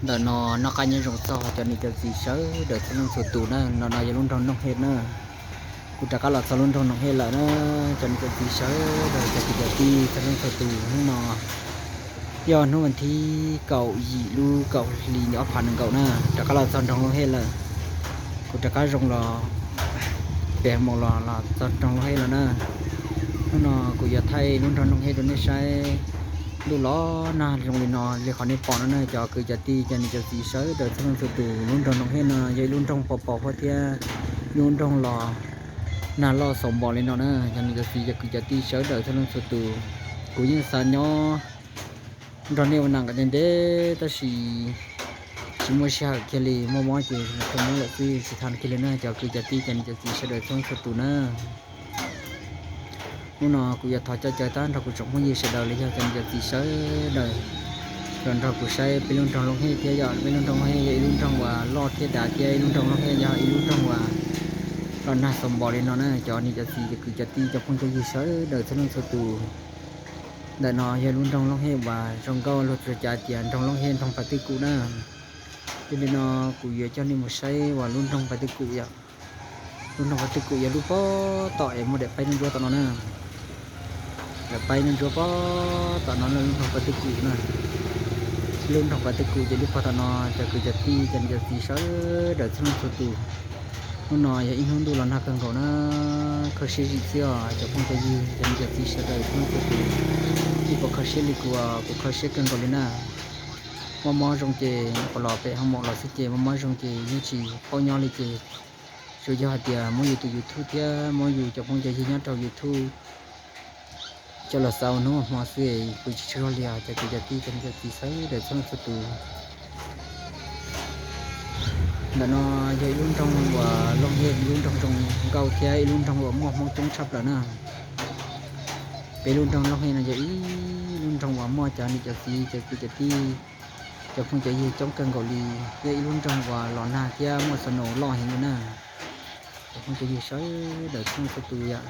đợt nó coi như rồng to cho nên cái gì sớ đợt nó sụt tù nó giờ luôn trong nông hết nữa cụ trả cá lọt sau luôn trong nông hết là nó cho nên cái gì sớ đợt cái gì đi cho nên sụt tù nó do nó mình thi cậu gì lu cậu lì nhỏ phản cậu nè trả cá lọt sau trong nông hết là cụ trả cá rồng lò bè một lò là sau trong nông hết là nó cụ giờ thay luôn trong nông hết rồi nó saiดูล้อนาลงเลยนอเลยขอในปอนนั่นนะจอคือจะตีจะนี่จะตีเสือเดินทางสุดดูลุ้นตรงน้องเฮนยายลุ้นตรงปอเพราะเที่ยลุ้นตรงรอนาล้อสมบอลเลยนอนะจะนี่จะตีจะคือจะตีเสือเดินทางสุดดูกูยิ่งสานย่อตอนนี้วันนั้นก็ยังเด้แต่ชิมว่าชาเคลีมอจีคนนั้นแหละคือสถานเคลีนะจอคือจะตีจะนี่จะตีเสือเดินทางสุดดูนะนู่นกูอยากถอดใจตั้งเรากูจงมุ่งยิ่งเสียดายเลยจะจะตีเสือเดินตอนเรากูใช้ไปลุ้นทองลงให้เที่ยไปลุ้นทองให้ลุ้นทองว่าลอดเที่ยด่าเที่ยลุ้นทองลงให้ยาลุ้นทองว่าตอนน่าสมบูรณ์เลยนะจอนี่จะตีจะคือจะตีจะพุ่งจะยิ่งเสือเดินสนุกสตูเดินนอยาลุ้นทองลงให้ว่าทองก็ลดกระจายเตียนทองลงให้ทองปฏิกูนะทีนี้นอกูอยากจะนี่มาใช้ว่าลุ้นทองปฏิกูอยากลุ้นทองปฏิกูอยากรู้ป่ะต่อเอ็มโมเดลไปนึงตัวตอนนั้นนะแต่ไปนึงตัวป่ะตอนนั้นลุ้นทองปฏิกูนะลุ้นทองปฏิกูจะรู้ป่ะตอนนั้นจะคือจะตีจะตีเสือเดินสนุกสตูนู่นนอยาอินหุ่นดูหลังหักกันเขานะเขาเชื่อเสียจะพุ่งจะยืนจะตีเสือเดินสนุกสตูที่พวกเขาเชื่อลิกัวพวกเขาเชื่อกันก่อนเลยนะมอจงเจปลอไปห้องหมอเราสิเจมอจงเจยิ่งชีพอยอลิเจช่วยยอดเดียมออยู่ตัวยูทูบเดียมออยู่จะพุ่งจะยืนยันตัวยูทูบจะหลับเศร้านู้มอเสียกุศลเลียจะกิจตีจะตีเสือเดินสนุกสตูแต่นอยายลุ้นทองว่าลงเย็นลุ้นทองตรงเก่าเทียลุ้นทองว่ามอมองจงชับแล้วนะไปลุ้นทองลงเย็นนะยายลุ้นทองว่ามอจานี่จะสีจะคือจะตีจะคงจะยืนจ้องกันเกาหลียายลุ้นทองว่าหล่อหน้าเทียมอสโนหล่อเห็นอยู่นะจะคงจะยืนใช้เดี๋ยวช่างสตูอย่าง